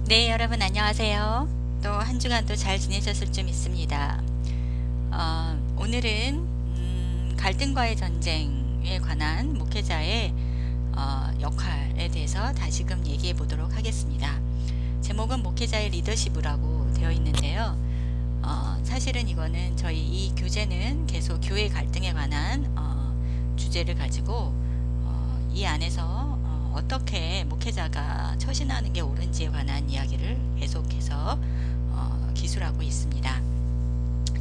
네, 여러분 안녕하세요. 또 한 주간 또 잘 지내셨을 줄 믿습니다. 오늘은 갈등과의 전쟁에 관한 목회자의 역할에 대해서 다시금 얘기해 보도록 하겠습니다. 제목은 목회자의 리더십이라고 되어 있는데요. 사실은 이거는 저희 이 교재는 계속 교회 갈등에 관한 주제를 가지고 이 안에서 어떻게 목회자가 처신하는 게 옳은지에 관한 이야기를 계속해서 기술하고 있습니다.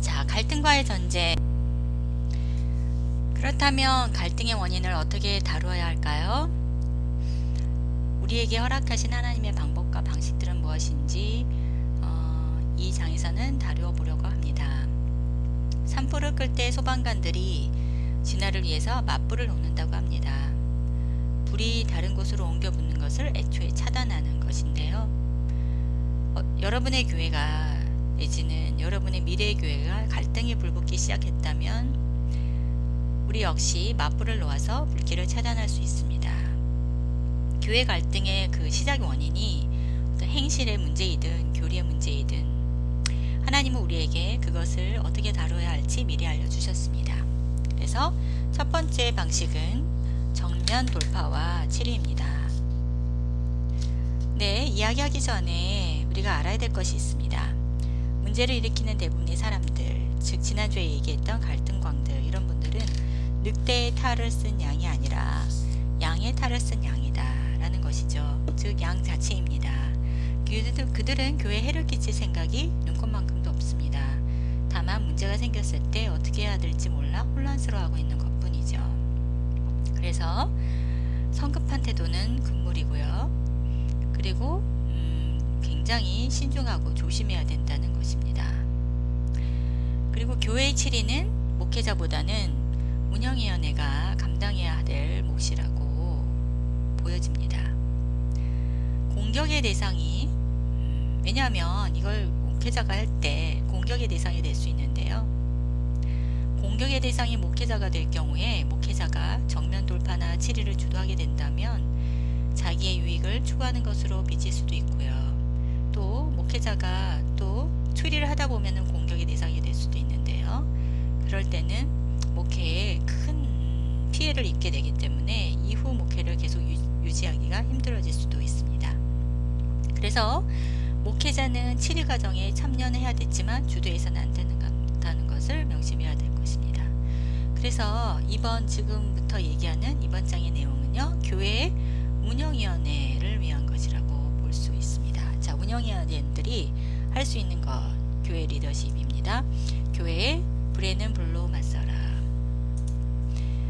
자, 갈등과의 전쟁. 그렇다면 갈등의 원인을 어떻게 다루어야 할까요? 우리에게 허락하신 하나님의 방법과 방식들은 무엇인지 이 장에서는 다루어 보려고 합니다. 산불을 끌 때 소방관들이 진화를 위해서 맞불을 놓는다고 합니다. 불이 다른 곳으로 옮겨 붙는 것을 애초에 차단하는 것인데요. 여러분의 교회가 내지는 여러분의 미래의 교회가 갈등이 불붙기 시작했다면 우리 역시 맞불을 놓아서 불길을 차단할 수 있습니다. 교회 갈등의 그 시작 원인이 어떤 행실의 문제이든 교리의 문제이든 하나님은 우리에게 그것을 어떻게 다뤄야 할지 미리 알려주셨습니다. 그래서 첫 번째 방식은 정면 돌파와 치료입니다. 네, 이야기하기 전에 우리가 알아야 될 것이 있습니다. 문제를 일으키는 대부분의 사람들, 즉 지난주에 얘기했던 갈등광들, 이런 분들은 늑대의 탈을 쓴 양이 아니라 양의 탈을 쓴 양이다 라는 것이죠. 즉 양 자체입니다. 그들은 교회에 해를 끼칠 생각이 눈꽃만큼도 없습니다. 다만 문제가 생겼을 때 어떻게 해야 될지 몰라 혼란스러워하고 있는 것뿐이죠. 그래서 성급한 태도는 금물이고요. 그리고 굉장히 신중하고 조심해야 된다는 것입니다. 그리고 교회의 치리는 목회자보다는 운영위원회가 감당해야 될 몫이라고 보여집니다. 공격의 대상이 왜냐하면 이걸 목회자가 할 때 공격의 대상이 될 수 있는데요. 공격의 대상이 목회자가 될 경우에 목회자가 정면 돌파나 치리를 주도하게 된다면 자기의 유익을 추구하는 것으로 비칠 수도 있고요. 또 목회자가 또 추리를 하다 보면 공격의 대상이 될 수도 있는데요. 그럴 때는 목회에 큰 피해를 입게 되기 때문에 이후 목회를 계속 유지하기가 힘들어질 수도 있습니다. 그래서 목회자는 치리 과정에 참여해야 됐지만 주도해서는 안 된다는 것을 명심해야 될 것입니다. 그래서 지금부터 얘기하는 이번 장의 내용은요, 교회 운영위원회를 위한 것이라고 볼 수 있습니다. 자, 운영위원회들이 할 수 있는 것, 교회 리더십입니다. 교회의 불에는 불로 맞서라.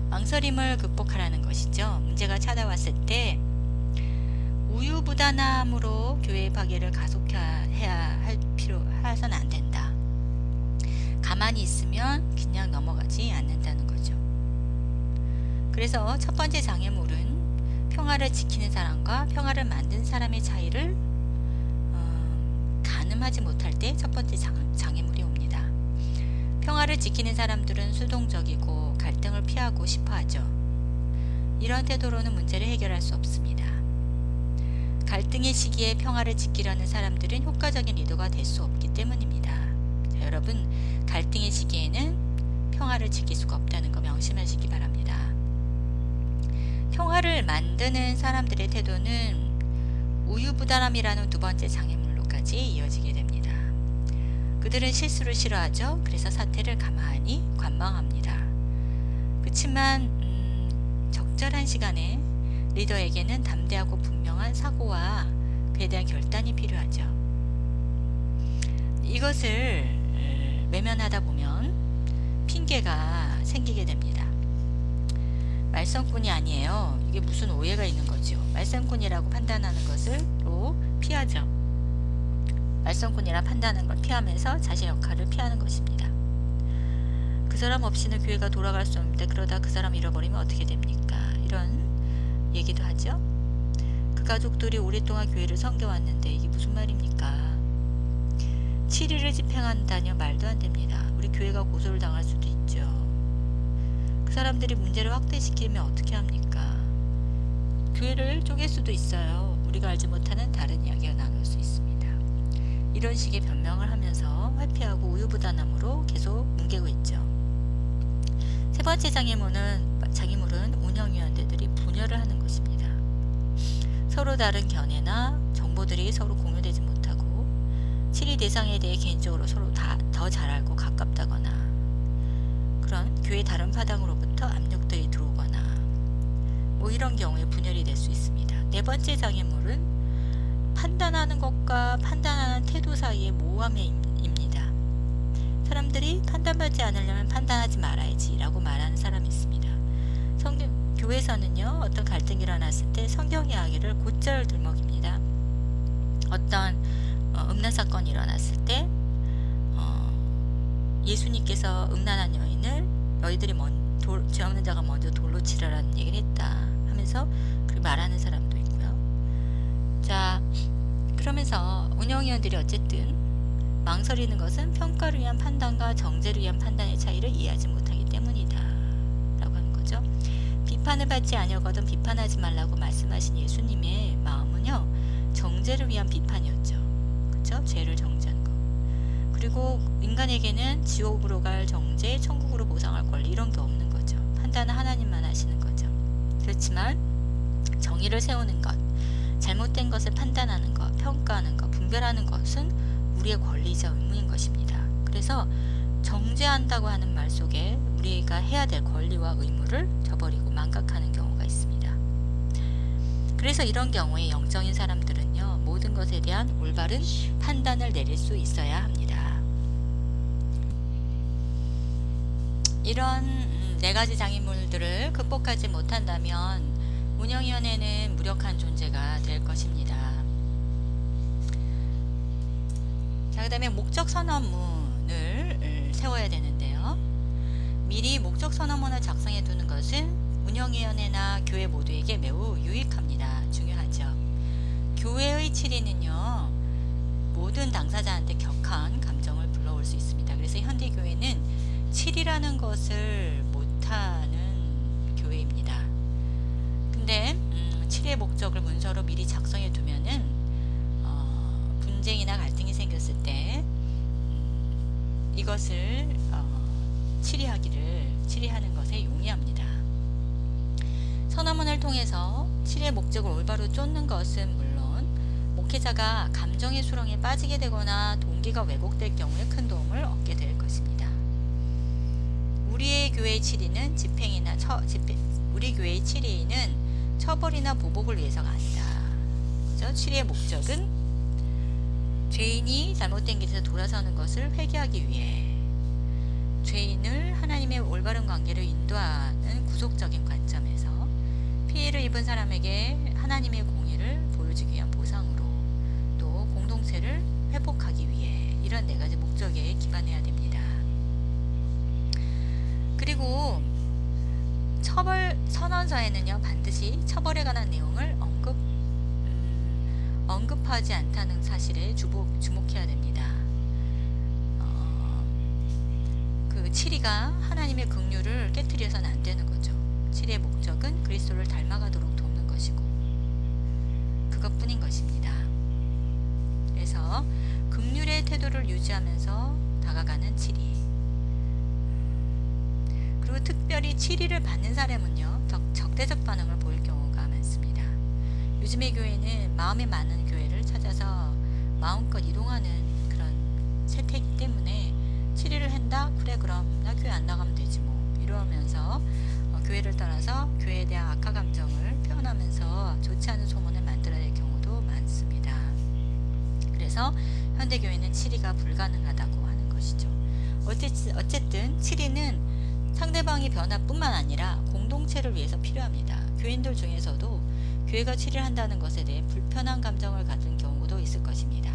망설임을 극복하라는 것이죠. 문제가 찾아왔을 때 우유부단함으로 교회의 파괴를 가속해야 할 해서는 안 된다. 가만히 있으면 그냥 넘어가지 않는다는 거죠. 그래서 첫 번째 장애물은 평화를 지키는 사람과 평화를 만든 사람의 차이를 가늠하지 못할 때 첫 번째 장애물이 옵니다. 평화를 지키는 사람들은 수동적이고 갈등을 피하고 싶어 하죠. 이런 태도로는 문제를 해결할 수 없습니다. 갈등의 시기에 평화를 지키려는 사람들은 효과적인 리더가 될 수 없기 때문입니다. 자, 여러분, 갈등의 시기에는 평화를 지킬 수가 없다는 거 명심하시기 바랍니다. 평화를 만드는 사람들의 태도는 우유부단함이라는 두 번째 장애물로까지 이어지게 됩니다. 그들은 실수를 싫어하죠. 그래서 사태를 가만히 관망합니다. 그렇지만 적절한 시간에 리더에게는 담대하고 분명한 사고와 그에 대한 결단이 필요하죠. 이것을 외면하다 보면 핑계가 생기게 됩니다. 말썽꾼이 아니에요. 이게 무슨 오해가 있는 거죠. 말썽꾼이라고 판단하는 것을로 피하죠. 말썽꾼이라 판단하는 걸 피하면서 자신의 역할을 피하는 것입니다. 그 사람 없이는 교회가 돌아갈 수 없는데 그러다 그 사람 잃어버리면 어떻게 됩니까? 이런 얘기도 하죠. 그 가족들이 오랫동안 교회를 섬겨왔는데 이게 무슨 말입니까? 치리를 집행한다뇨? 말도 안 됩니다. 우리 교회가 고소를 당할 수도 있죠. 그 사람들이 문제를 확대시키면 어떻게 합니까? 교회를 쪼갤 수도 있어요. 우리가 알지 못하는 다른 이야기가 나올 수 있습니다. 이런 식의 변명을 하면서 회피하고 우유부단함으로 계속 뭉개고 있죠. 세 번째 장애물은 운영위원들이 분열을 하는 것입니다. 서로 다른 견해나 정보들이 서로 공유되지 못하고 치리 대상에 대해 개인적으로 서로 더 잘 알고 가깝다거나 그런 교회 다른 파당으로부터 압력들이 들어오거나 뭐 이런 경우에 분열이 될 수 있습니다. 네 번째 장애물은 판단하는 것과 판단하는 태도 사이의 모호함입니다. 사람들이 판단받지 않으려면 판단하지 말아야지 라고 말하는 사람이 있습니다. 교회에서는요, 어떤 갈등이 일어났을 때 성경 이야기를 곧잘 들먹입니다. 어떤 음란 사건이 일어났을 때 예수님께서 음란한 여인을 너희들이 죄 없는 자가 먼저 돌로 치라라는 얘기를 했다 하면서 그렇게 말하는 사람도 있고요. 자, 그러면서 운영위원들이 어쨌든 망설이는 것은 평가를 위한 판단과 정죄를 위한 판단의 차이를 이해하지 못하기 때문이다 라고 하는 거죠. 비판을 받지 아니하거든 비판하지 말라고 말씀하신 예수님의 마음은요, 정죄를 위한 비판이었죠. 그렇죠? 죄를 정죄한 거. 그리고 인간에게는 지옥으로 갈 정죄, 천국으로 보상할 권리 이런 게 없는 거죠. 판단은 하나님만 하시는 거죠. 그렇지만 정의를 세우는 것, 잘못된 것을 판단하는 것, 평가하는 것, 분별하는 것은 우리의 권리이자 의무인 것입니다. 그래서 정죄한다고 하는 말 속에 우리가 해야 될 권리와 의무를 저버리고 망각하는 경우가 있습니다. 그래서 이런 경우에 영적인 사람들은요, 모든 것에 대한 올바른 판단을 내릴 수 있어야 합니다. 이런 네 가지 장애물들을 극복하지 못한다면 운영위원회는 무력한 존재가 될 것입니다. 자, 그 다음에 목적 선언문을 세워야 되는데요. 미리 목적 선언문을 작성해 두는 것은 운영위원회나 교회 모두에게 매우 유익합니다. 중요하죠. 교회의 치리는요, 모든 당사자한테 격한 감정을 불러올 수 있습니다. 그래서 현대교회는 치리라는 것을 못하는 교회입니다. 근데 치리의 목적을 문서로 미리 작성해 두면은 분쟁이나 갈등이 생겼을 때 이것을 치리하는 것에 용이합니다. 선언문을 통해서 치리의 목적을 올바로 쫓는 것은 물론 목회자가 감정의 수렁에 빠지게 되거나 동기가 왜곡될 경우에 큰 도움을 얻게 될 것입니다. 우리의 교회의 치리는 우리 교회의 치리는 처벌이나 보복을 위해서가 아니다. 그죠? 치리의 목적은 죄인이 잘못된 길에서 돌아서는 것을 회개하기 위해 죄인을 하나님의 올바른 관계로 인도하는 구속적인 관점에서 피해를 입은 사람에게 하나님의 공의를 보여주기 위한 보상으로 또 공동체를 회복하기 위해 이런 네 가지 목적에 기반해야 됩니다. 그리고 처벌 선언서에는요, 반드시 처벌에 관한 내용을 언급하지 않다는 사실에 주목해야 됩니다. 그 치리가 하나님의 긍휼을 깨트려서는 안 되는 거죠. 치리의 목적은 그리스도를 닮아가도록 돕는 것이고 그것뿐인 것입니다. 그래서 긍휼의 태도를 유지하면서 다가가는 치리. 그리고 특별히 치리를 받는 사람은요, 적대적 반응을 보일 경우가 많습니다. 요즘의 교회는 마음에 맞는 교회를 찾아서 마음껏 이동하는 그런 세태이기 때문에 치리를 한다? 그래, 그럼 나 교회 안 나가면 되지 뭐 이러면서 교회를 떠나서 교회에 대한 악화 감정을 표현하면서 좋지 않은 소문을 만들어낼 경우도 많습니다. 그래서 현대교회는 치리가 불가능하다고 하는 것이죠. 어쨌든 치리는 상대방의 변화뿐만 아니라 공동체를 위해서 필요합니다. 교인들 중에서도 교회가 치리를 한다는 것에 대해 불편한 감정을 가진 경우도 있을 것입니다.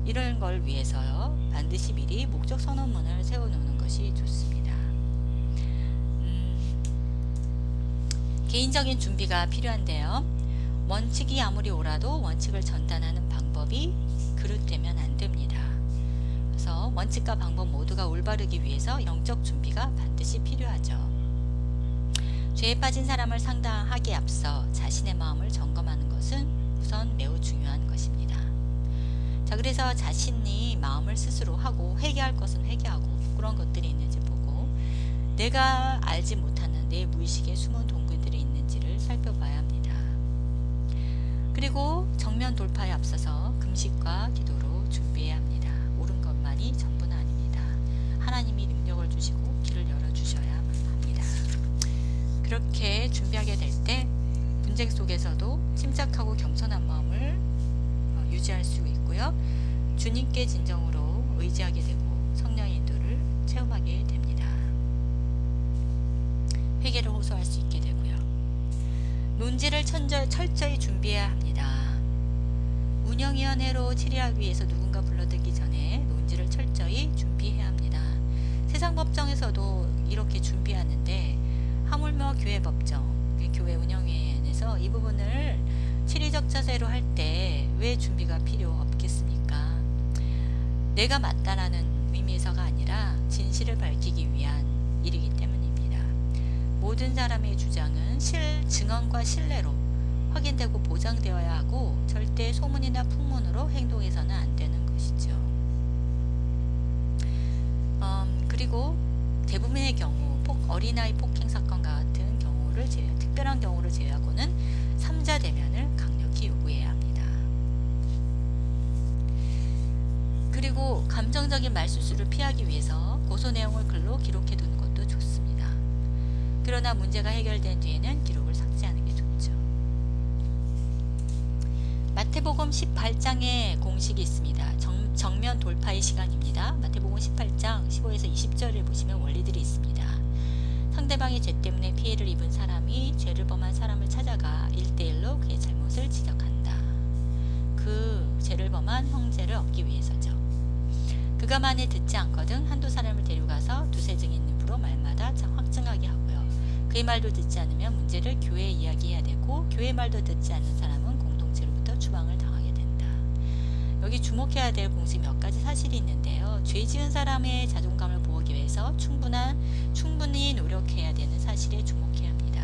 이런 걸 위해서요, 반드시 미리 목적 선언문을 세워놓는 것이 좋습니다. 개인적인 준비가 필요한데요. 원칙이 아무리 옳아도 원칙을 전달하는 방법이 그릇되면 안 됩니다. 그래서 원칙과 방법 모두가 올바르기 위해서 영적 준비가 반드시 필요하죠. 죄에 빠진 사람을 상담하기에 앞서 자신의 마음을 점검하는 것은 우선 매우 중요한 것입니다. 자, 자, 그래서 자신이 마음을 스스로 하고 회개할 것은 회개하고 그런 것들이 있는지 보고 내가 알지 못하는 내 무의식의 숨은 동굴들이 있는지를 살펴봐야 합니다. 그리고 정면 돌파에 앞서서 금식과 기도로 준비해야 합니다. 옳은 것만이 전부는 아닙니다. 하나님이 능력을 주시고 길을 열어주셔야 합니다. 그렇게 준비하게 될 때 분쟁 속에서도 침착하고 겸손한 마음을 유지할 수 있고요. 주님께 진정으로 의지하게 되고 성령의 인도를 체험하게 됩니다. 회개를 호소할 수 있게 되고요. 논지를 철저히 준비해야 합니다. 운영위원회로 질의하기 위해서 누군가 불러들기 전에 논지를 철저히 준비해야 합니다. 세상 법정에서도 이렇게 준비하는데 하물며 교회 법정, 교회 운영위원회에서 이 부분을 치리적 자세로 할 때 왜 준비가 필요 없겠습니까? 내가 맞다라는 의미에서가 아니라 진실을 밝히기 위한 일이기 때문입니다. 모든 사람의 주장은 증언과 신뢰로 확인되고 보장되어야 하고 절대 소문이나 풍문으로 행동해서는 안 되는 것이죠. 그리고 대부분의 경우 어린아이 폭행 사건과 같은 경우를 특별한 경우를 제외하고는 3자 대면을 강력히 요구해야 합니다. 그리고 감정적인 말실수를 피하기 위해서 고소 내용을 글로 기록해 두는 것도 좋습니다. 그러나 문제가 해결된 뒤에는 기록을 삭제하는 게 좋죠. 마태복음 18장에 공식이 있습니다. 정면 돌파의 시간입니다. 마태복음 18장 15에서 20절을 보시면 원리들이 있습니다. 상대방의 죄 때문에 피해를 입은 사람이 죄를 범한 사람을 찾아가 1대1로 그의 잘못을 지적한다. 그 죄를 범한 형제를 얻기 위해서죠. 그가 만에 듣지 않거든 한두 사람을 데려가서 두세 증인으로 말마다 확증하게 하고요. 그의 말도 듣지 않으면 문제를 교회에 이야기해야 되고 교회 말도 듣지 않는 사람은 공동체로부터 추방을 당하게 된다. 여기 주목해야 될 공식 몇 가지 사실이 있는데요. 죄 지은 사람의 자존감을 보호하기 위해서 충분히 노력해야 되는 사실에 주목해야 합니다.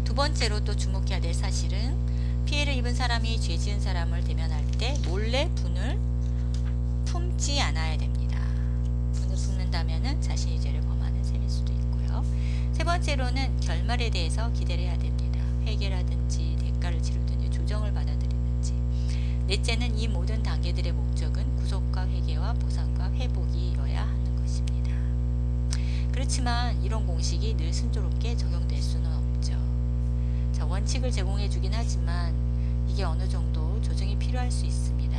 두 번째로 또 주목해야 될 사실은 피해를 입은 사람이 죄 지은 사람을 대면할 때 몰래 분을 품지 않아야 됩니다. 분을 품는다면 자신이 죄를 범하는 셈일 수도 있고요. 세 번째로는 결말에 대해서 기대를 해야 됩니다. 회개라든지 대가를 치르든지 조정을 받아들이는지. 넷째는 이 모든 단계들의 목적은 구속과 회개와 보상과 회복이어야 하는 것입니다. 그렇지만 이런 공식이 늘 순조롭게 적용될 수는 없죠. 자, 원칙을 제공해 주긴 하지만 이게 어느 정도 조정이 필요할 수 있습니다.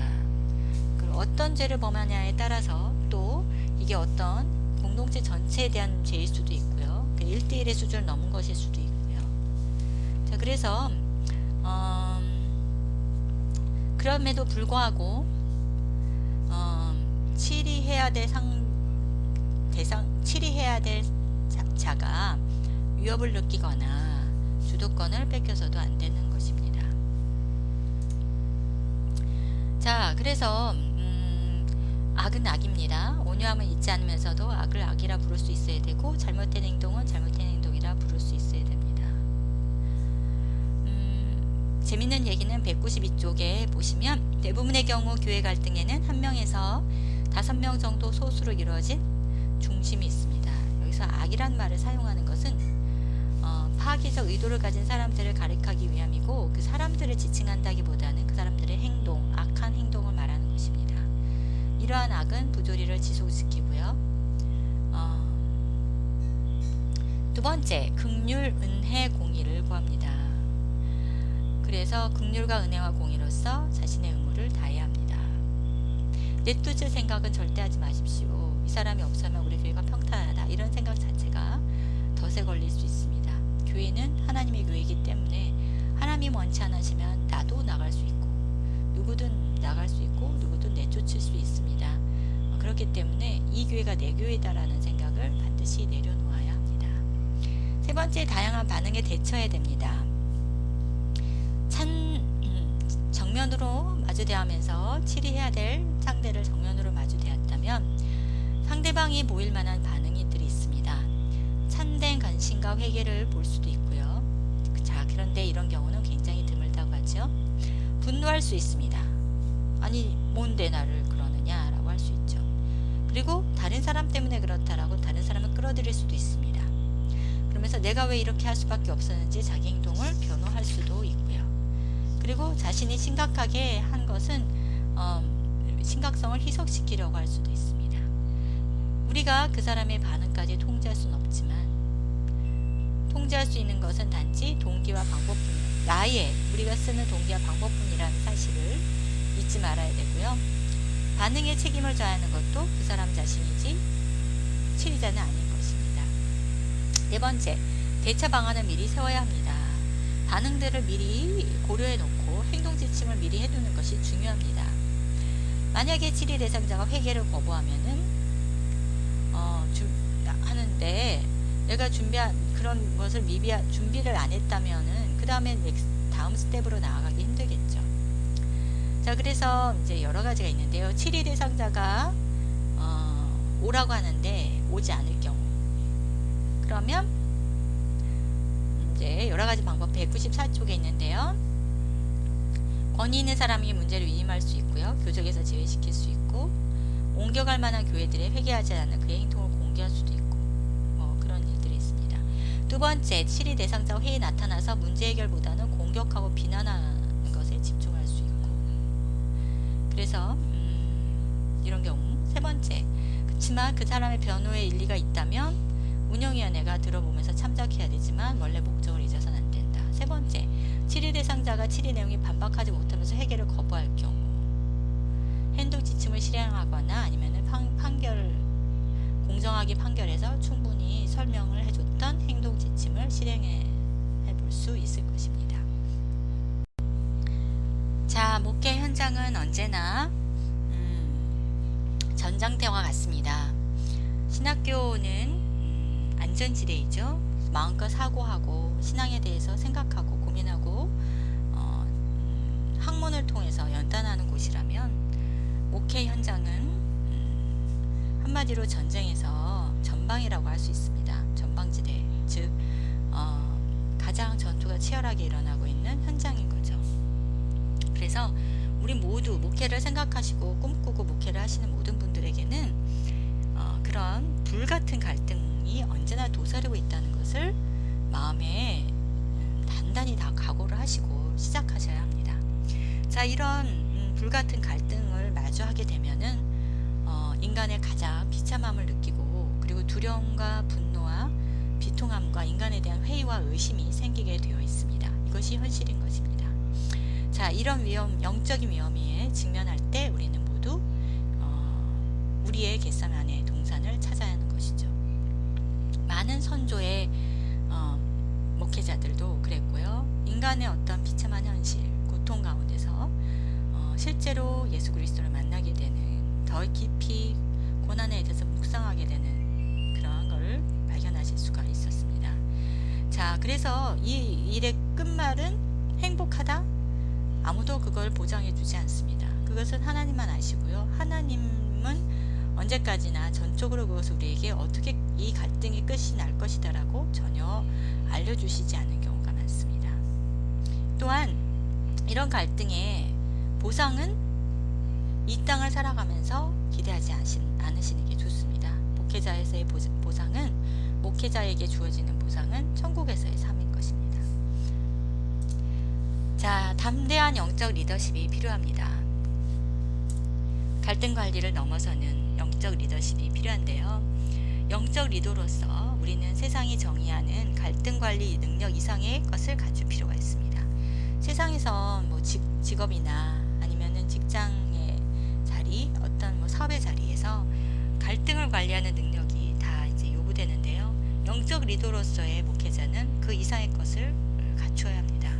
그리고 어떤 죄를 범하냐에 따라서 또 이게 어떤 공동체 전체에 대한 죄일 수도 있고요. 1대1의 수준을 넘은 것일 수도 있고요. 자, 그래서 그럼에도 불구하고 치리해야 될 자가 위협을 느끼거나 주도권을 뺏겨서도 안 되는 것입니다. 자, 그래서 악은 악입니다. 온유함을 잊지 않으면서도 악을 악이라 부를 수 있어야 되고 잘못된 행동은 잘못된 행동이라 부를 수 있어야 됩니다. 재밌는 얘기는 192쪽에 보시면 대부분의 경우 교회 갈등에는 1명에서 5명 정도 소수로 이루어진 중심이 있습니다. 여기서 악이란 말을 사용하는 것은 파괴적 의도를 가진 사람들을 가리키기 위함이고 그 사람들을 지칭한다기보다는 그 사람들의 행동, 악한 행동을 말하는 것입니다. 이러한 악은 부조리를 지속시키고요. 두 번째, 긍휼, 은혜, 공의를 구합니다. 그래서 긍휼과 은혜와 공의로서 자신의 의무를 다해야 합니다. 내쫓을 생각은 절대 하지 마십시오. 이 사람이 없으면 우리 교회가 평탄하다. 이런 생각 자체가 덫에 걸릴 수 있습니다. 교회는 하나님의 교회이기 때문에 하나님 원치 않으시면 나도 나갈 수 있고 누구든 나갈 수 있고 누구든 내쫓을 수 있습니다. 그렇기 때문에 이 교회가 내 교회다라는 생각을 반드시 내려놓아야 합니다. 세 번째, 다양한 반응에 대처해야 됩니다. 정면으로 마주대하면서 치리해야 될 상대를 정면으로 마주대었다면 상대방이 보일 만한 반응들이 있습니다. 참된 관심과 회개를 볼 수도 있고요. 자, 그런데 이런 경우는 굉장히 드물다고 하죠. 분노할 수 있습니다. 아니 뭔데 나를 그러느냐라고 할 수 있죠. 그리고 다른 사람 때문에 그렇다라고 다른 사람을 끌어들일 수도 있습니다. 그러면서 내가 왜 이렇게 할 수밖에 없었는지 자기 행동을 변호할 수도 있고요. 그리고 자신이 심각하게 한 것은 심각성을 희석시키려고 할 수도 있습니다. 우리가 그 사람의 반응까지 통제할 수는 없지만 통제할 수 있는 것은 단지 동기와 방법뿐, 우리가 쓰는 동기와 방법뿐이라는 사실을 잊지 말아야 되고요. 반응에 책임을 져야 하는 것도 그 사람 자신이지 치리자는 아닌 것입니다. 네 번째, 대처 방안을 미리 세워야 합니다. 반응들을 미리 고려해 놓고 행동 지침을 미리 해두는 것이 중요합니다. 만약에 치리 대상자가 회개를 거부하면은 하는데 내가 준비한 그런 것을 준비를 안 했다면은 그 다음에 다음 스텝으로 나아가기 힘들겠죠. 자, 그래서 이제 여러 가지가 있는데요. 치리 대상자가 오라고 하는데 오지 않을 경우, 그러면 이제 여러 가지 방법 194쪽에 있는데요. 권위 있는 사람이 문제를 위임할 수 있고요. 교적에서 제외시킬 수 있고, 옮겨갈 만한 교회들의 회개하지 않는 그의 행동을 공개할 수도 있고, 그런 일들이 있습니다. 두 번째, 치리 대상자 회의에 나타나서 문제 해결보다는 공격하고 비난하는 것에 집중할 수 있고, 그래서 이런 경우. 세 번째, 그렇지만 그 사람의 변호에 일리가 있다면 운영위원회가 들어보면서 참작해야 되지만 원래 목적을 잊어서는 안 된다. 세 번째, 치리 대상자가 치리 내용이 반박하지 못하면서 회개를 거부할 경우, 행동 지침을 실행하거나 아니면은 공정하게 판결해서 충분히 설명을 해줬던 행동 지침을 실행해 볼 수 있을 것입니다. 자, 목회 현장은 언제나 전장터와 같습니다. 신학교는 안전지대이죠. 마음껏 사고하고 신앙에 대해서 생각하고 고민하고 학문을 통해서 연단하는 곳이라면, 목회 현장은 한마디로 전쟁에서 전방이라고 할 수 있습니다. 전방지대, 즉 가장 전투가 치열하게 일어나고 있는 현장인 거죠. 그래서 우리 모두 목회를 생각하시고 꿈꾸고 목회를 하시는 모든 분들에게는 그런 불같은 갈등이 언제나 도사리고 있다는 것을 마음에 단단히 다 각오를 하시고 시작하셔야 합니다. 자, 이런 불같은 갈등을 마주하게 되면은 인간의 가장 비참함을 느끼고, 그리고 두려움과 분노와 비통함과 인간에 대한 회의와 의심이 생기게 되어 있습니다. 이것이 현실인 것입니다. 자, 이런 영적인 위험에 직면할 때 우리는 모두 우리의 갯삼 안에 동산을 찾아야 하는 것이죠. 많은 선조의 목회자들도 그랬고요. 인간의 어떤 비참한 현실, 고통 가운데서 실제로 예수 그리스도를 만나게 되는, 더 깊이 고난에 대해서 묵상하게 되는 그런 것을 발견하실 수가 있었습니다. 자, 그래서 이 일의 끝말은 행복하다? 아무도 그걸 보장해 주지 않습니다. 그것은 하나님만 아시고요. 하나님은 언제까지나 전적으로 그것을 우리에게 어떻게 이 갈등의 끝이 날 것이다 라고 전혀 알려주시지 않는 경우가 많습니다. 또한 이런 갈등의 보상은 이 땅을 살아가면서 기대하지 않으시는 게 좋습니다. 목회자에서의 보상은, 목회자에게 주어지는 보상은 천국에서의 삶인 것입니다. 자, 담대한 영적 리더십이 필요합니다. 갈등 관리를 넘어서는 영적 리더십이 필요한데요. 영적 리더로서 우리는 세상이 정의하는 갈등 관리 능력 이상의 것을 갖출 필요가 있습니다. 세상에서 직업이나 아니면은 직장의 자리, 어떤 사업의 자리에서 갈등을 관리하는 능력이 다 이제 요구되는데요. 영적 리더로서의 목회자는 그 이상의 것을 갖춰야 합니다.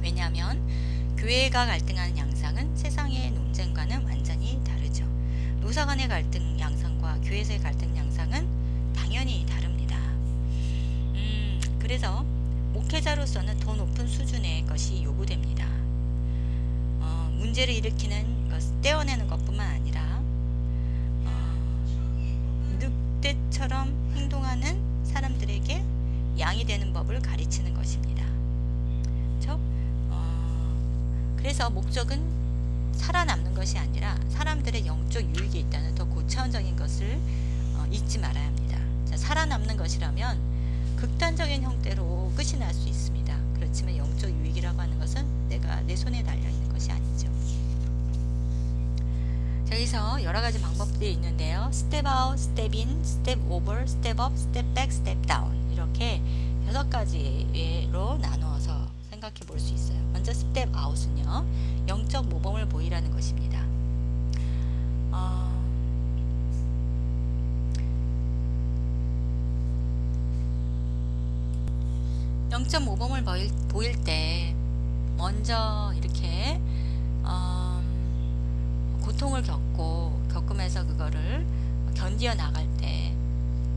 왜냐하면 교회가 갈등하는 양상은 세상의 논쟁과는 완전히 다르죠. 노사 간의 갈등 양상과 교회에서의 갈등 양상은 당연히 다릅니다. 그래서 목회자로서는 더 높은 수준의 것이 요구됩니다. 문제를 일으키는 것, 떼어내는 것뿐만 아니라 늑대처럼 행동하는 사람들에게 양이 되는 법을 가르치는 것입니다. 그래서 목적은 살아남는 것이 아니라 사람들의 영적 유익이 있다는 더 고차원적인 것을 잊지 말아야 합니다. 자, 살아남는 것이라면 극단적인 형태로 끝이 날 수 있습니다. 그렇지만 영적 유익이라고 하는 것은 내 손에 달려있는 것이 아니죠. 자, 여기서 여러가지 방법들이 있는데요. 스텝 아웃, 스텝 인, 스텝 오버, 스텝 업, 스텝 백, 스텝 다운, 이렇게 6가지로 나누어서 생각해 볼 수 있어요. 먼저 스텝 아웃은요, 영적 모범을 보이라는 것입니다. 영적 모범을 보일 때 먼저 이렇게 고통을 겪으면서 그거를 견디어 나갈 때,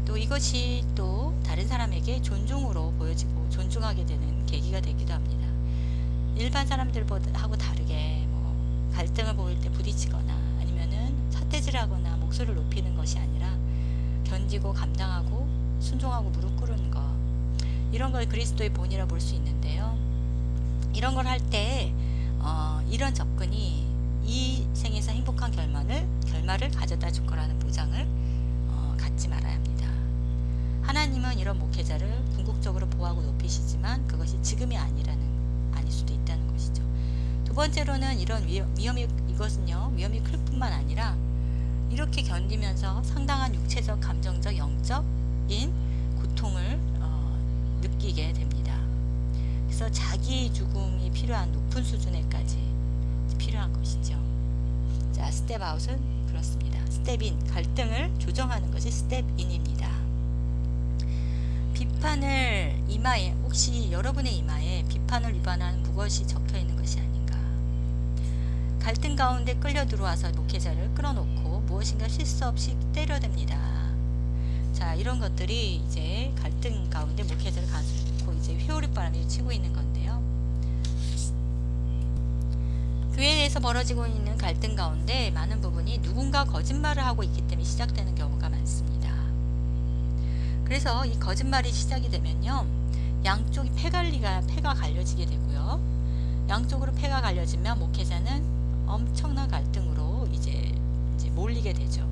또 이것이 또 다른 사람에게 존중으로 보여지고 존중하게 되는 계기가 되기도 합니다. 일반 사람들하고 다르게 갈등을 보일 때 부딪히거나 아니면은 삿대질하거나 목소리를 높이는 것이 아니라 견디고 감당하고 순종하고 무릎 꿇는 것, 이런 걸 그리스도의 본이라 볼 수 있는데요. 이런 걸 할 때 이런 접근이 이 생에서 행복한 결말을 가져다 줄 거라는 보장을 갖지 말아야 합니다. 하나님은 이런 목회자를 궁극적으로 보호하고 높이시지만 그것이 지금이 아닐 수도 있다는 것이죠. 두 번째로는 이런 위험이 클 뿐만 아니라 이렇게 견디면서 상당한 육체적, 감정적, 영적인 고통을 느끼게 됩니다. 그래서 자기 죽음이 필요한 높은 수준에까지 필요한 것이죠. 자, 스텝 아웃은 그렇습니다. 스텝 인, 갈등을 조정하는 것이 스텝 인입니다. 비판을 혹시 여러분의 이마에 비판을 위반하는 무엇이 적혀 있는 것이 아닌가. 갈등 가운데 끌려 들어와서 목회자를 끌어놓고 무엇인가 실수 없이 때려댑니다. 자, 이런 것들이 이제 갈등 가운데 목회자를 가지고 이제 회오리바람이 치고 있는 건데요. 교회에 대해서 벌어지고 있는 갈등 가운데 많은 부분이 누군가 거짓말을 하고 있기 때문에 시작되는 경우가 많습니다. 그래서 이 거짓말이 시작이 되면요, 양쪽이 패가 갈려지게 되고요. 양쪽으로 패가 갈려지면 목회자는 엄청난 갈등으로 이제 몰리게 되죠.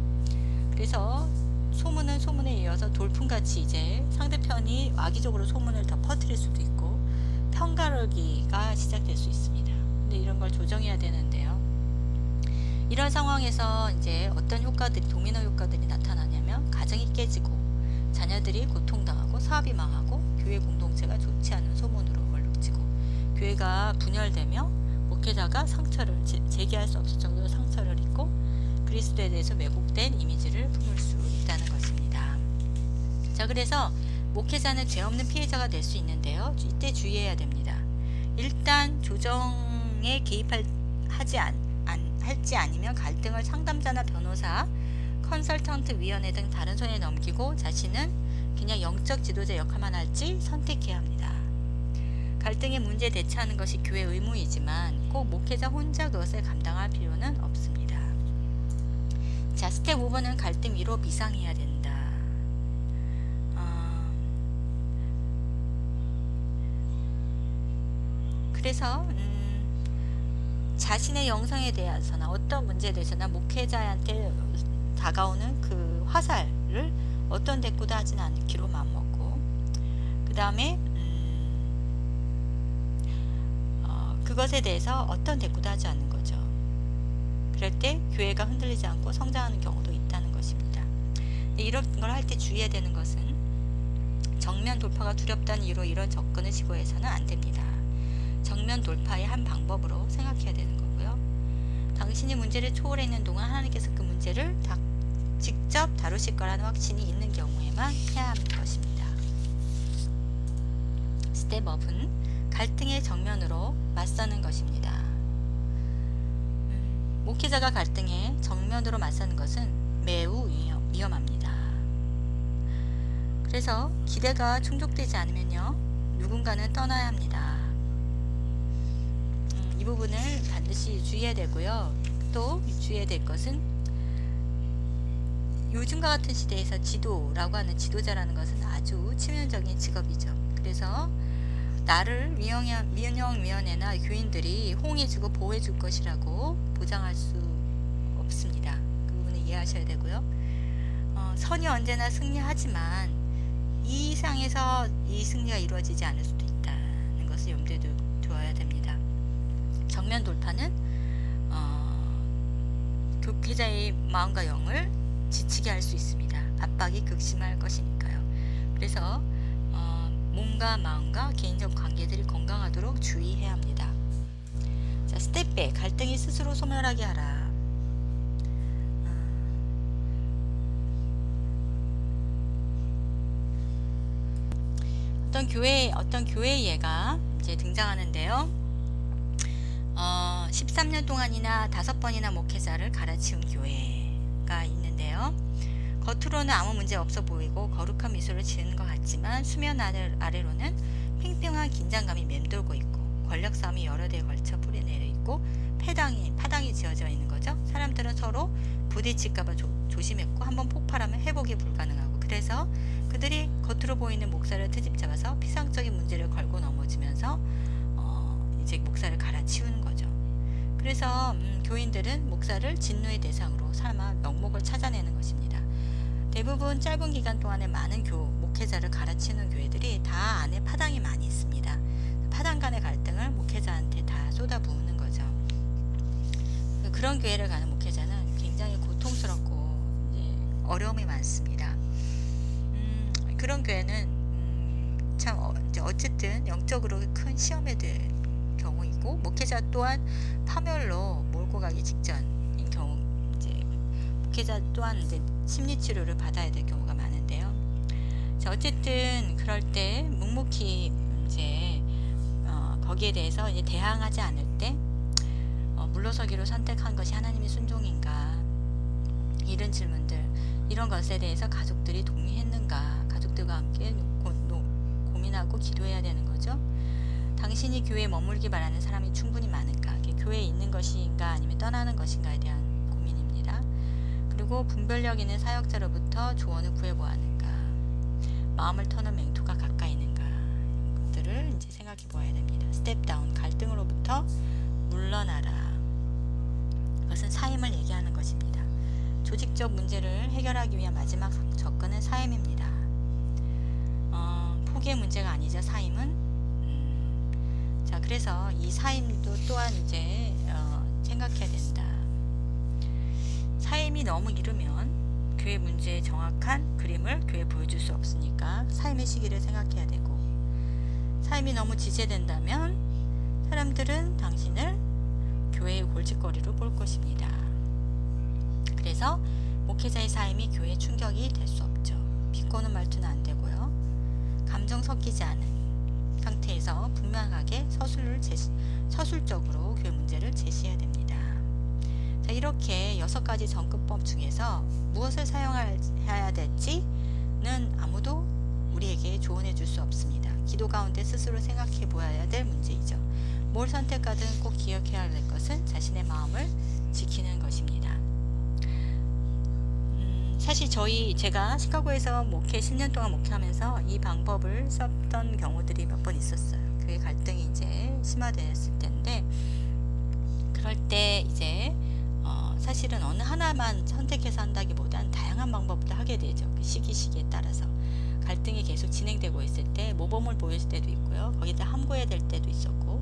그래서 소문은 소문에 이어서 돌풍같이 이제 상대편이 악의적으로 소문을 더 퍼뜨릴 수도 있고 편가르기가 시작될 수 있습니다. 근데 이런 걸 조정해야 되는데요. 이런 상황에서 이제 어떤 도미노 효과들이 나타나냐면 가정이 깨지고 자녀들이 고통당하고 사업이 망하고 교회 공동체가 좋지 않은 소문으로 얼룩지고 교회가 분열되며 목회자가 상처를 재기할 수 없을 정도로 상처를 입고 그리스도에 대해서 왜곡된 이미지를 품을 수 있다는 것입니다. 자, 그래서 목회자는 죄 없는 피해자가 될 수 있는데요. 이때 주의해야 됩니다. 일단 조정에 할지 아니면 갈등을 상담자나 변호사, 컨설턴트 위원회 등 다른 손에 넘기고 자신은 그냥 영적 지도자 역할만 할지 선택해야 합니다. 갈등의 문제에 대처하는 것이 교회 의무이지만 꼭 목회자 혼자 그것을 감당할 필요는 없습니다. 자, 스텝 5번은 갈등 위로 비상해야 된다. 그래서 자신의 영성에 대해서나 어떤 문제에 대해서나 목회자한테 다가오는 그 화살을 어떤 대꾸도 하진 않기로 마음먹고, 그 다음에 그것에 대해서 어떤 대꾸도 하지 않는 거죠. 그럴 때 교회가 흔들리지 않고 성장하는 경우도 있다는 것입니다. 이런 걸 할 때 주의해야 되는 것은 정면 돌파가 두렵다는 이유로 이런 접근을 시도해서는 안 됩니다. 정면 돌파의 한 방법으로 생각해야 되는 거고요. 당신이 문제를 초월했는 동안 하나님께서 그 문제를 직접 다루실 거라는 확신이 있는 경우에만 해야 하는 것입니다. 스텝업은 갈등의 정면으로 맞서는 것입니다. 목회자가 갈등에 정면으로 맞서는 것은 매우 위험합니다. 그래서 기대가 충족되지 않으면요, 누군가는 떠나야 합니다. 이 부분을 반드시 주의해야 되고요. 또 주의해야 될 것은 요즘과 같은 시대에서 지도라고 하는 지도자라는 것은 아주 치명적인 직업이죠. 그래서 나를 위원회나 교인들이 호응해주고 보호해줄 것이라고 보장할 수 없습니다. 그 부분을 이해하셔야 되고요. 선이 언제나 승리하지만 이 상에서 이 승리가 이루어지지 않을 수도 있다는 것을 염두에 두어야 됩니다. 정면 돌파는 교회자의 마음과 영을 지치게 할 수 있습니다. 압박이 극심할 것이니까요. 그래서 몸과 마음과 개인적 관계들이 건강하도록 주의해야 합니다. 자, 스텝백, 갈등이 스스로 소멸하게 하라. 어떤 교회 예가 이제 등장하는데요. 13년 동안이나 5번이나 목회자를 갈아치운 교회가 있는데요. 겉으로는 아무 문제 없어 보이고 거룩한 미소를 지은 것 같지만 수면 아래로는 팽팽한 긴장감이 맴돌고 있고 권력 싸움이 여러 대에 걸쳐 뿌리내려 있고 파당이 지어져 있는 거죠. 사람들은 서로 부딪힐까봐 조심했고 한번 폭발하면 회복이 불가능하고, 그래서 그들이 겉으로 보이는 목사를 트집 잡아서 피상적인 문제를 걸고 넘어지면서 이제 목사를 갈아치우는 거죠. 그래서 교인들은 목사를 진노의 대상으로 삼아 명목을 찾아내는 것입니다. 대부분 짧은 기간 동안에 많은 목회자를 갈아치우는 교회들이 다 안에 파당이 많이 있습니다. 파당 간의 갈등을 목회자한테 다 쏟아부으는 거죠. 그런 교회를 가는 목회자는 굉장히 고통스럽고 이제 어려움이 많습니다. 그런 교회는 참 어쨌든 영적으로 큰 시험에 들 경우이고, 목회자 또한 파멸로 몰고 가기 직전인 경우, 이제 목회자 또한 이제 심리 치료를 받아야 될 경우가 많은데요. 자, 어쨌든 그럴 때 묵묵히 이제 거기에 대해서 이제 대항하지 않을 때 물러서기로 선택한 것이 하나님의 순종인가, 이런 질문들, 이런 것에 대해서 가족들이 동의했는가, 가족들과 함께 고민하고 기도해야 되는 거죠. 당신이 교회에 머물기 바라는 사람이 충분히 많은가, 교회에 있는 것인가 아니면 떠나는 것인가에 대한 고민입니다. 그리고 분별력 있는 사역자로부터 조언을 구해보았는가, 마음을 터는 맹토가 가까이 있는가, 이런 것들을 이제 생각해 보아야 됩니다. 스텝 다운, 갈등으로부터 물러나라. 그것은 사임을 얘기하는 것입니다. 조직적 문제를 해결하기 위한 마지막 접근은 사임입니다. 포기의 문제가 아니죠. 사임은. 자, 그래서 이 사임도 또한 이제 생각해야 된다. 사임이 너무 이르면 교회 문제의 정확한 그림을 교회에 보여줄 수 없으니까 사임의 시기를 생각해야 되고, 사임이 너무 지체된다면 사람들은 당신을 교회의 골칫거리로 볼 것입니다. 그래서 목회자의 사임이 교회에 충격이 될 수 없죠. 비꼬는 말투는 안 되고요. 감정 섞이지 않은 상태에서 분명하게 서술적으로 교회 문제를 제시해야 됩니다. 자, 이렇게 6가지 접근법 중에서 무엇을 사용해야 될지는 아무도 우리에게 조언해 줄 수 없습니다. 기도 가운데 스스로 생각해 보아야 될 문제이죠. 뭘 선택하든 꼭 기억해야 할 것은 자신의 마음을 지키는 것입니다. 사실 제가 시카고에서 10년 동안 목회하면서 이 방법을 썼던 경우들이 몇 번 있었어요. 그게 갈등이 이제 심화됐을 때인데, 그럴 때 이제 사실은 어느 하나만 선택해서 한다기보단 다양한 방법도 하게 되죠. 그 시기에 따라서 갈등이 계속 진행되고 있을 때 모범을 보일 때도 있고요. 거기다 함구해야 될 때도 있었고,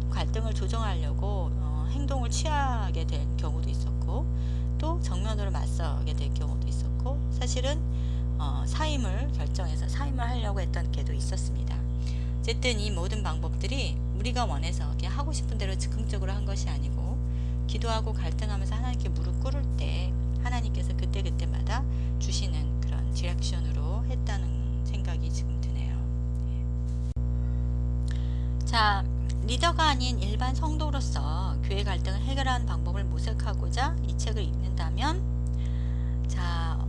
갈등을 조정하려고 행동을 취하게 된 경우도 있었고, 또 정면으로 맞서게 될 경우도 있었고, 사실은 사임을 결정해서 사임을 하려고 했던 게도 있었습니다. 어쨌든 이 모든 방법들이 우리가 원해서 그냥 하고 싶은 대로 즉흥적으로 한 것이 아니고, 기도하고 갈등하면서 하나님께 무릎 꿇을 때 하나님께서 그때그때마다 주시는 그런 디렉션으로 했다는 생각이 지금 드네요. 자, 리더가 아닌 일반 성도로서 교회 갈등을 해결하는 방법을 모색하고자 이 책을 읽는다면, 자,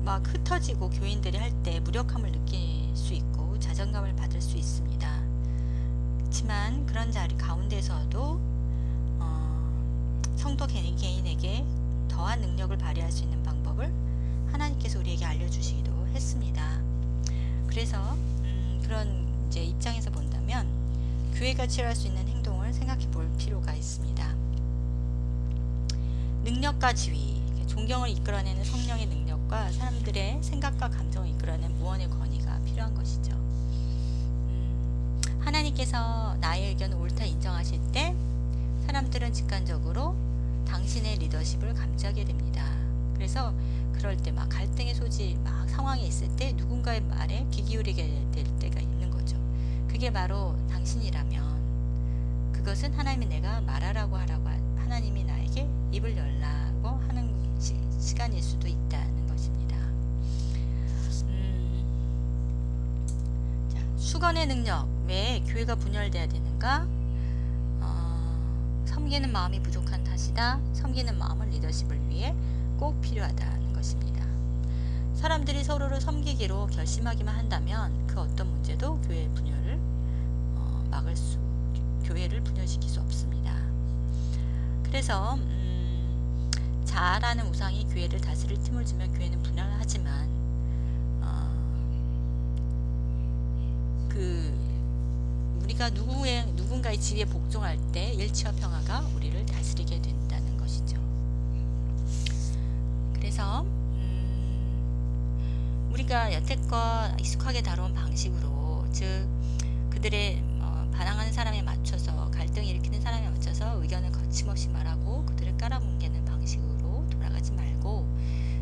막 흩어지고 교인들이 할 때 무력함을 느낄 수 있고 자존감을 받을 수 있습니다. 그렇지만 그런 자리 가운데서도 성도 개인에게 더한 능력을 발휘할 수 있는 방법을 하나님께서 우리에게 알려주시기도 했습니다. 그래서 그런 이제 입장에서 본다면 교회가 취할 수 있는 행동을 생각해 볼 필요가 있습니다. 능력과 지위, 존경을 이끌어내는 성령의 능력과 사람들의 생각과 감정을 이끌어내는 무언의 권위가 필요한 것이죠. 하나님께서 나의 의견을 옳다 인정하실 때 사람들은 직관적으로 당신의 리더십을 감지하게 됩니다. 그래서 그럴 때 막 갈등의 소지, 막 상황이 있을 때 누군가의 말에 귀 기울이게 될 때가 있는 거죠. 그게 바로 당신이라면 그것은 하나님이 내가 말하라고 하라고 하나님이 나에게 입을 열라고 하는 시간일 수도 있다는 것입니다. 자, 수건의 능력, 왜 교회가 분열돼야 되는가? 섬기는 마음이 부족한 탓이다. 섬기는 마음은 리더십을 위해 꼭 필요하다는 것입니다. 사람들이 서로를 섬기기로 결심하기만 한다면 그 어떤 문제도 교회의 분열을 교회를 분열시킬 수 없습니다. 그래서 자아라는 우상이 교회를 다스릴 틈을 주면 교회는 분열하지만 우리가 누군가의 지위에 복종할 때 일치와 평화가 우리를 다스리게 된다는 것이죠. 그래서 우리가 여태껏 익숙하게 다뤄온 방식으로, 즉 그들의 반항하는 사람에 맞춰서, 갈등을 일으키는 사람에 맞춰서 의견을 거침없이 말하고 그들을 깔아뭉개는 방식으로 돌아가지 말고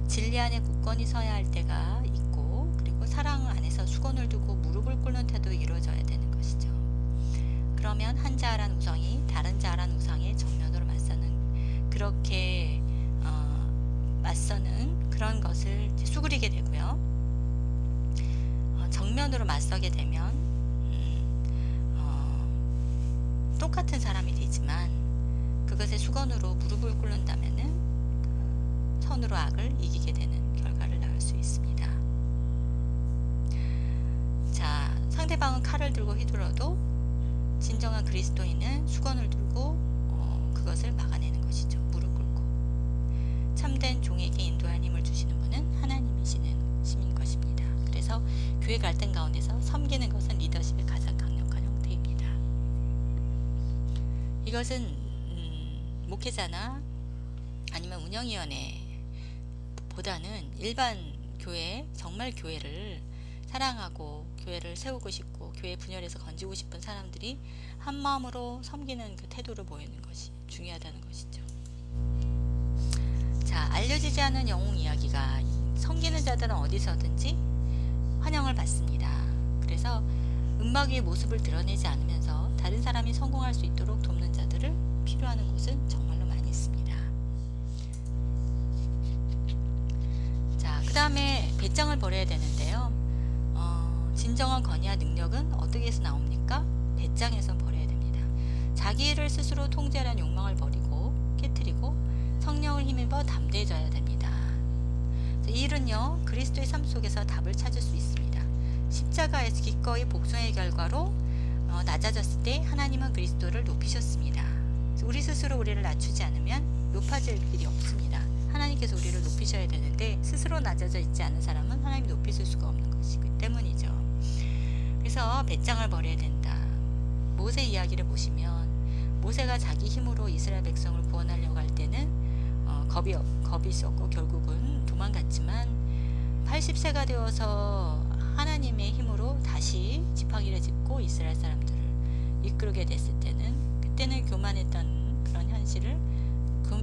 진리 안에 굳건히 서야 할 때가 있고, 그리고 사랑 안에서 수건을 두고 무릎을 꿇는 태도가 이루어져야 되는 것이죠. 그러면 한 자아란 우상이 다른 자아란 우상의 정면으로 그렇게 맞서는 그런 것을 수그리게 되고요. 정면으로 맞서게 되면 똑같은 사람이 되지만 그것의 수건으로 무릎을 꿇는다면은 선으로 악을 이기게 되는 결과를 낳을 수 있습니다. 자, 상대방은 칼을 들고 휘둘러도 진정한 그리스도인은 수건을 들고 그것을 막아내는 것이죠. 무릎 꿇고. 참된 종에게 인도할 힘을 주시는 분은 하나님이시는 심인 것입니다. 그래서 교회 갈등 가운데서 섬기는 것은 리더십의 가장 강력한 형태입니다. 이것은 목회자나 아니면 운영위원회 보다는 일반 교회, 정말 교회를 사랑하고 교회를 세우고 싶고 교회 분열에서 건지고 싶은 사람들이 한마음으로 섬기는 그 태도를 보이는 것이 중요하다는 것이죠. 자, 알려지지 않은 영웅 이야기가 섬기는 자들은 어디서든지 환영을 받습니다. 그래서 음악 위의 모습을 드러내지 않으면서 다른 사람이 성공할 수 있도록 돕는 자들을 필요하는 곳은 정말로 많이 있습니다. 자, 그 다음에 배짱을 버려야 되는데요. 진정한 권위와 능력은 어디에서 나옵니까? 배짱에서 버려야 됩니다. 자기 일을 스스로 통제하려는 욕망을 버리고 깨트리고 성령을 힘입어 담대해져야 됩니다. 이 일은요, 그리스도의 삶 속에서 답을 찾을 수 있습니다. 십자가에서 기꺼이 복종의 결과로 낮아졌을 때 하나님은 그리스도를 높이셨습니다. 우리 스스로 우리를 낮추지 않으면 높아질 길이 없습니다. 하나님께서 우리를 높이셔야 되는데 스스로 낮아져 있지 않은 사람은 하나님이 높이실 수가 없는 것이기 때문이죠. 그래서 배짱을 버려야 된다. 모세 이야기를 보시면 모세가 자기 힘으로 이스라엘 백성을 구원하려고 할 때는 겁이 있었고 결국은 도망갔지만 80세가 되어서 하나님의 힘으로 다시 지팡이를 짚고 이스라엘 사람들을 이끌게 됐을 때는, 그때는 교만했던 그런 현실을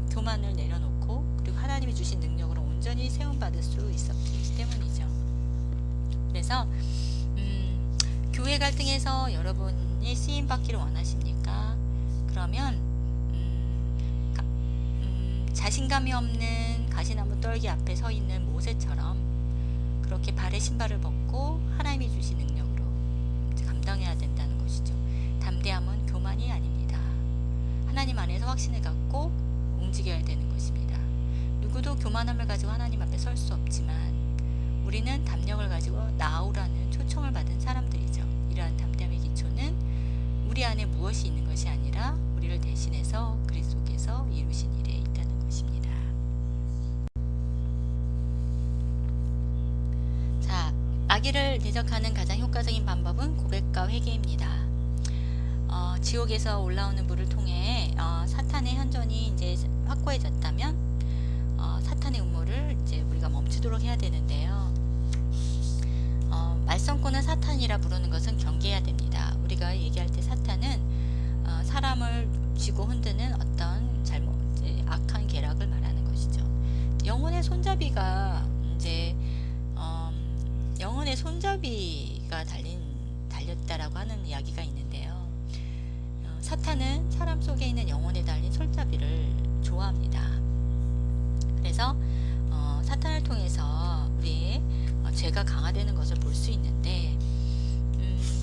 교만을 내려놓고 그리고 하나님이 주신 능력으로 온전히 세움받을 수 있었기 때문이죠. 그래서 교회 갈등에서 여러분이 쓰임받기를 원하십니까? 그러면 자신감이 없는 가시나무 떨기 앞에 서 있는 모세처럼 그렇게 발에 신발을 벗고 하나님이 주신 능력으로 감당해야 된다는 것이죠. 담대함은 교만이 아닙니다. 하나님 안에서 확신을 갖고 움직여야 되는 것입니다. 누구도 교만함을 가지고 하나님 앞에 설 수 없지만 우리는 담력을 가지고 나오라는 초청을 받은 사람들이죠. 이러한 담대함의 기초는 우리 안에 무엇이 있는 것이 아니라 우리를 대신해서 그리스도께서 이루신 일에 있다는 것입니다. 자, 악의를 대적하는 가장 효과적인 방법은 고백과 회개입니다. 지옥에서 올라오는 물을 통해 사탄의 현존이 이제 확고해졌다면 사탄의 음모를 이제 우리가 멈추도록 해야 되는데요. 말썽꾼은 사탄이라 부르는 것은 경계해야 됩니다. 우리가 얘기할 때 사탄은 사람을 쥐고 흔드는 어떤 이제 악한 계략을 말하는 것이죠. 영혼의 손잡이가 이제 영혼의 손잡이가 달렸다라고 하는 이야기가 있는데요. 사탄은 사람 속에 있는 영혼에 달린 손잡이를 좋아합니다. 그래서 사탄을 통해서 우리의 죄가 강화되는 것을 볼 수 있는데,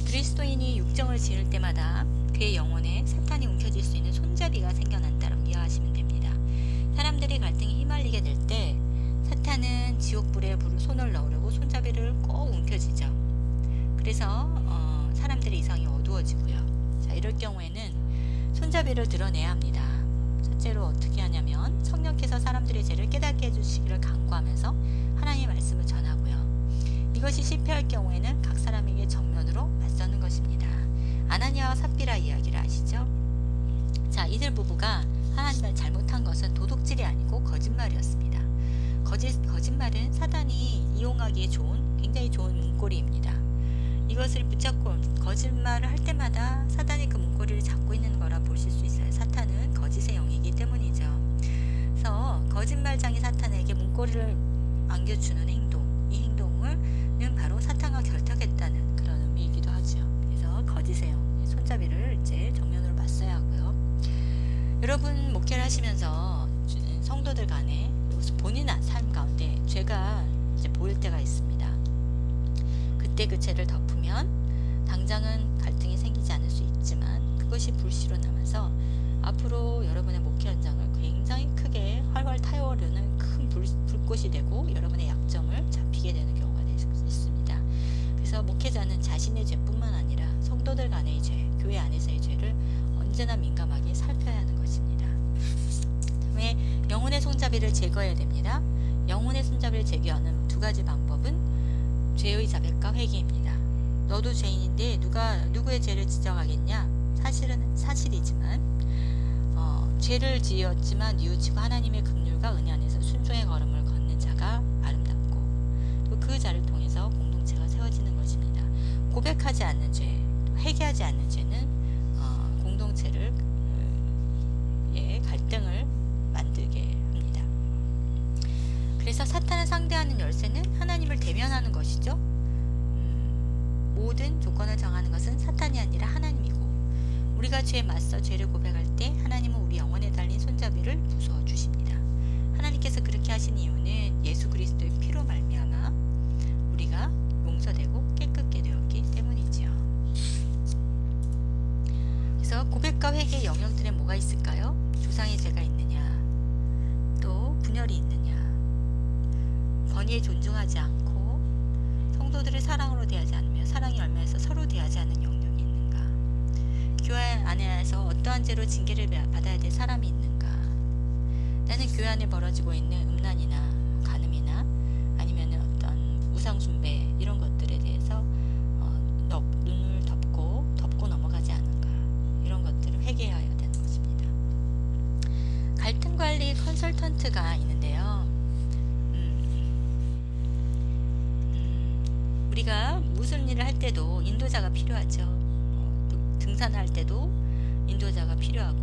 그리스도인이 육정을 지을 때마다 그의 영혼에 사탄이 움켜질 수 있는 손잡이가 생겨난다고 이해하시면 됩니다. 사람들이 갈등에 휘말리게 될 때 사탄은 지옥불에 손을 넣으려고 손잡이를 꼭 움켜쥐죠. 그래서 사람들의 이상이 어두워지고요. 자, 이럴 경우에는 손잡이를 드러내야 합니다. 첫째로 어떻게 하냐면 성령께서 사람들의 죄를 깨닫게 해주시기를 간구하면서 하나님의 말씀을 전하고요. 이것이 실패할 경우에는 각 사람에게 정면으로 맞서는 것입니다. 아나니아와 삽비라 이야기를 아시죠? 자, 이들 부부가 하나님을 잘못한 것은 도둑질이 아니고 거짓말이었습니다. 거짓말은 사단이 이용하기에 굉장히 좋은 문고리입니다. 이것을 붙잡고 거짓말을 할 때마다 사단이 그 문고리를 잡고 있는 거라 보실 수 있어요. 사탄은 거짓의 영이기 때문이죠. 그래서 거짓말장이 사탄에게 문고리를 안겨주는 행동, 이 행동은 바로 사탄과 결탁했다는 그런 의미이기도 하죠. 그래서 거짓의 영, 손잡이를 이제 정면으로 맞서야 하고요. 여러분 목회를 하시면서 성도들 간에 본인의 삶 가운데 죄가 이제 보일 때가 있습니다. 그때 그 죄를 덮으면 당장은 갈등이 생기지 않을 수 있지만 그것이 불씨로 남아서 앞으로 여러분의 목회 현장을 굉장히 크게 활활 타오르는 큰 불꽃이 되고 여러분의 약점을 잡히게 되는 경우가 될 수 있습니다. 그래서 목회자는 자신의 죄뿐만 아니라 성도들 간의 죄, 교회 안에서의 죄를 언제나 민감하게 살펴야 하는 것입니다. 다음에 영혼의 손잡이를 제거해야 됩니다. 영혼의 손잡이를 제거하는 두 가지 방법은 죄의 자백과 회개입니다. 너도 죄인인데 누구의 죄를 지적하겠냐? 사실은 사실이지만 죄를 지었지만 뉘우치고 하나님의 긍휼과 은혜 안에서 순종의 걸음을 걷는 자가 아름답고 또 그 자를 통해서 공동체가 세워지는 것입니다. 고백하지 않는 죄, 회개하지 않는 죄는 공동체를 갈등을 만들게 합니다. 그래서 사탄을 상대하는 열쇠는 하나님을 대면하는 것이죠. 모든 조건을 정하는 것은 사탄이 아니라 하나님이고 우리가 죄에 맞서 죄를 고백할 때 하나님은 우리 영혼에 달린 손잡이를 부수어 주십니다. 하나님께서 그렇게 하신 이유는 예수 그리스도의 피로 말미암아 우리가 용서되고 깨끗게 되었기 때문이지요. 그래서 고백과 회개의 영역들에 뭐가 있을까요? 조상의 죄가 있느냐, 또 분열이 있느냐, 권위에 존중하지 않고 성도들을 사랑으로 대하지 않으며 사랑이 얼마에서 서로 대하지 않는 영역이 있는가, 교회 안에서 어떠한 죄로 징계를 받아야 될 사람이 있는가, 나는 교회 안에 벌어지고 있는 음란이나 간음이나 아니면 어떤 우상 숭배 이런 것들에 대해서 눈을 덮고 넘어가지 않은가, 이런 것들을 회개해야 되는 것입니다. 갈등 관리 컨설턴트가 있는데요. 우리가 무슨 일을 할 때도 인도자가 필요하죠. 등산할 때도 인도자가 필요하고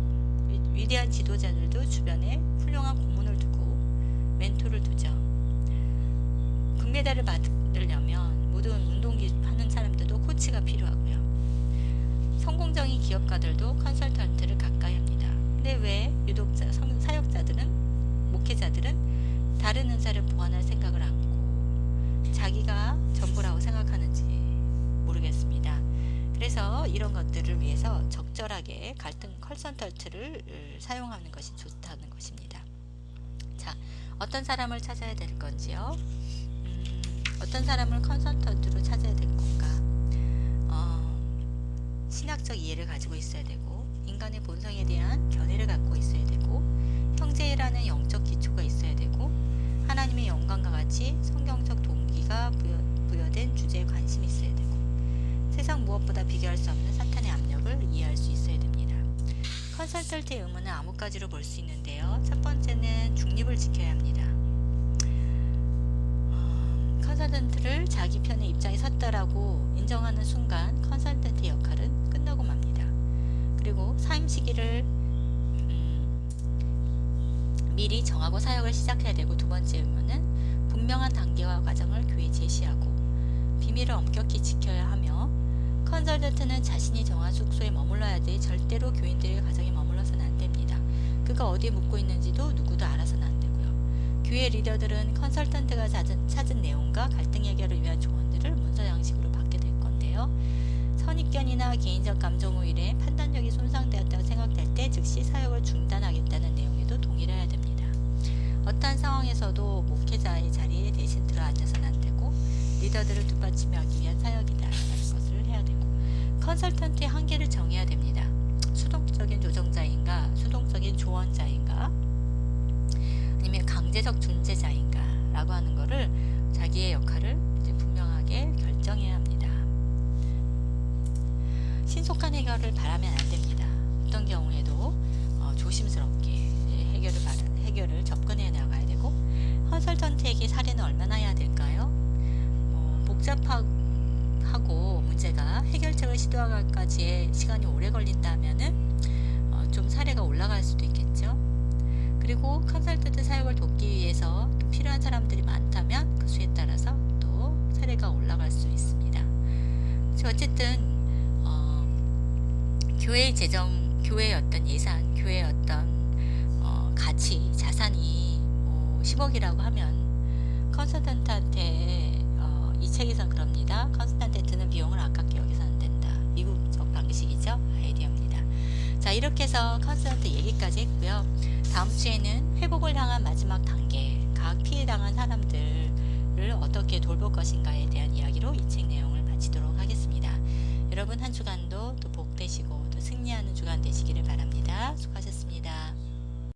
위대한 지도자들도 주변에 훌륭한 고문을 두고 멘토를 두죠. 금메달을 받으려면 모든 운동기 하는 사람들도 코치가 필요하고요. 성공적인 기업가들도 컨설턴트를 가까이 합니다. 근데 왜 유독 사역자들은, 목회자들은 다른 은사를 보완할 생각을 않고 자기가 전부라고 생각하는지 모르겠습니다. 그래서 이런 것들을 위해서 적절하게 갈등 컨설턴트를 사용하는 것이 좋다는 것입니다. 자, 어떤 사람을 찾아야 될 건지요? 어떤 사람을 컨설턴트로 찾아야 될 건가? 신학적 이해를 가지고 있어야 되고, 인간의 본성에 대한 견해를 갖고 있어야 되고, 형제라는 영적 기초가 있어야 되고, 하나님의 영광과 같이 성경적 동기가 부여된 주제에 관심이 있어야 되고, 세상 무엇보다 비교할 수 없는 사탄의 압력을 이해할 수 있어야 됩니다. 컨설턴트의 의무는 아무 가지로 볼 수 있는데요. 첫 번째는 중립을 지켜야 합니다. 컨설턴트를 자기 편의 입장에 섰다라고 인정하는 순간 컨설턴트의 역할은 끝나고 맙니다. 그리고 사임 시기를 미리 정하고 사역을 시작해야 되고, 두 번째 의무는 분명한 단계와 과정을 교회에 제시하고 비밀을 엄격히 지켜야 하며, 컨설턴트는 자신이 정한 숙소에 머물러야 돼 절대로 교인들의 가정에 머물러서는 안 됩니다. 그가 어디에 묵고 있는지도 누구도 알아서는 안 되고요. 교회 리더들은 컨설턴트가 찾은 내용과 갈등 해결을 위한 조언들을 문서 양식으로 받게 될 건데요. 선입견이나 개인적 감정 우일에 판단력이 손상되었다고 생각될 때 즉시 사역을 중단하겠다는 내용에도 동의를 해야 됩니다. 어떠한 상황에서도 목회자의 자리에 대신 들어앉아서는 안 되고, 리더들을 뒷받침하기 위한 사역이다라는 것을 해야 되고, 컨설턴트의 한계를 정해야 됩니다. 수동적인 조정자인가, 수동적인 조언자인가, 아니면 강제적 중재자인가 라고 하는 거를 자기의 역할을 이제 분명하게 결정해야 합니다. 신속한 해결을 바라면 안 됩니다. 어떤 경우에도 조심스럽게 해결을 접근해 나가야 되고, 컨설턴트에게 사례는 얼마나 해야 될까요? 복잡하고 문제가 해결책을 시도하기까지의 시간이 오래 걸린다면은 좀 사례가 올라갈 수도 있겠죠. 그리고 컨설턴트 사역을 돕기 위해서 또 필요한 사람들이 많다면 그 수에 따라서 또 사례가 올라갈 수 있습니다. 어쨌든 교회의 재정, 교회의 어떤 예산, 교회의 어떤 가치, 자산이 10억이라고 하면 컨설턴트한테 이 책에선 그럽니다. 컨설턴트한테 드는 비용을 아깝게 여기서 안 된다. 미국적 방식이죠. 아이디어입니다. 자, 이렇게 해서 컨설턴트 얘기까지 했고요. 다음 주에는 회복을 향한 마지막 단계, 각 피해당한 사람들을 어떻게 돌볼 것인가에 대한 이야기로 이 책 내용을 마치도록 하겠습니다. 여러분 한 주간도 또 복되시고 또 승리하는 주간 되시기를 바랍니다. 수고하셨습니다.